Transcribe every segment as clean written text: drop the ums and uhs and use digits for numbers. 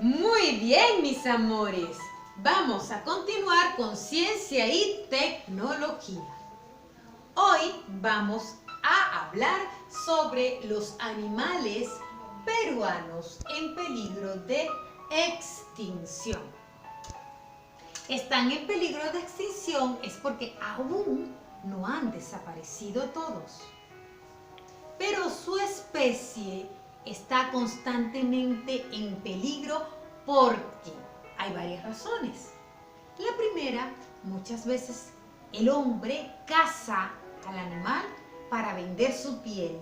Muy bien, mis amores. Vamos a continuar con ciencia y tecnología. Hoy vamos a hablar sobre los animales peruanos en peligro de extinción. Están en peligro de extinción es porque aún no han desaparecido todos. Pero su especie está constantemente en peligro porque hay varias razones. La primera, muchas veces el hombre caza al animal para vender su piel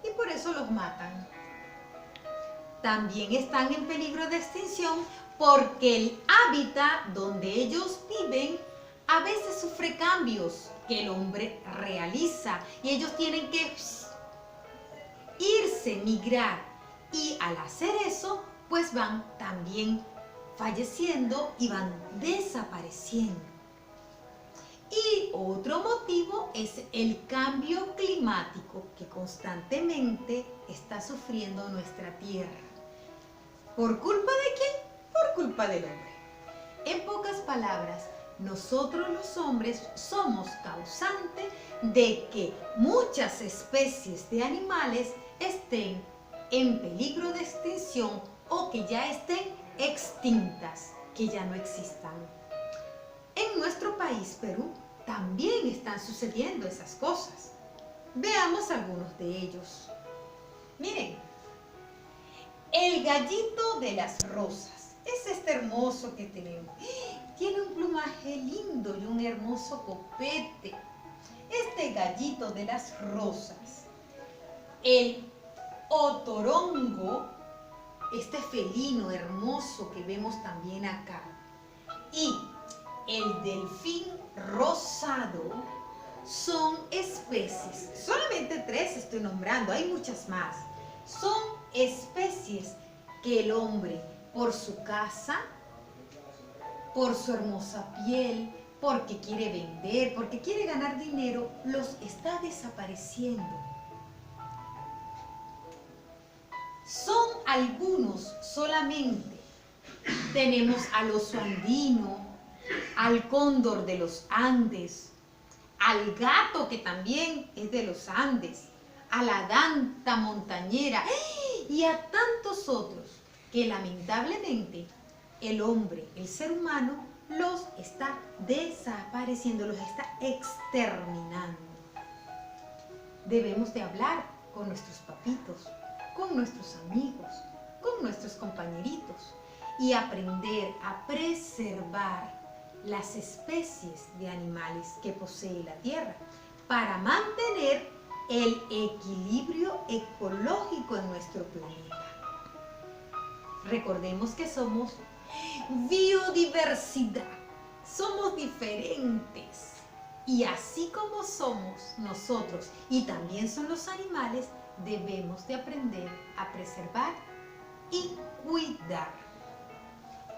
y por eso los matan. También están en peligro de extinción porque el hábitat donde ellos viven a veces sufre cambios que el hombre realiza y ellos tienen que irse, migrar, y al hacer eso pues van también falleciendo y van desapareciendo. Y otro motivo es el cambio climático que constantemente está sufriendo nuestra tierra. ¿Por culpa de quién? Por culpa del hombre. En pocas palabras, nosotros los hombres somos causantes de que muchas especies de animales estén en peligro de extinción o que ya estén extintas, que ya no existan. En nuestro país, Perú, también están sucediendo esas cosas. Veamos algunos de ellos. Miren, el gallito de las rosas es este hermoso que tenemos. Tiene un plumaje lindo y un hermoso copete. Este gallito de las rosas. El otorongo, este felino hermoso que vemos también acá. Y el delfín rosado son especies, solamente 3 estoy nombrando, hay muchas más. Son especies que el hombre, por su caza, por su hermosa piel, porque quiere vender, porque quiere ganar dinero, los está desapareciendo. Son algunos solamente. Tenemos al oso andino, al cóndor de los Andes, al gato que también es de los Andes, a la danta montañera y a tantos otros que lamentablemente el hombre, el ser humano, los está desapareciendo, los está exterminando. Debemos de hablar con nuestros papitos, con nuestros amigos, con nuestros compañeritos y aprender a preservar las especies de animales que posee la Tierra para mantener el equilibrio ecológico en nuestro planeta. Recordemos que somos biodiversidad, somos diferentes y así como somos nosotros y también son los animales, debemos de aprender a preservar y cuidar.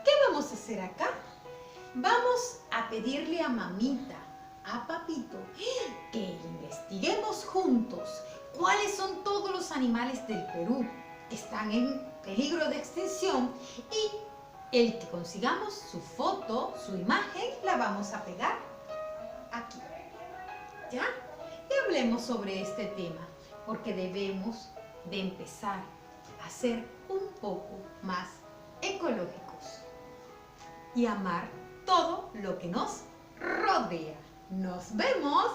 ¿Qué vamos a hacer acá? Vamos a pedirle a mamita, a papito, que investiguemos juntos cuáles son todos los animales del Perú que están en peligro de extinción y el que consigamos su foto, su imagen, la vamos a pegar aquí. ¿Ya? Y hablemos sobre este tema, porque debemos de empezar a ser un poco más ecológicos y amar todo lo que nos rodea. Nos vemos.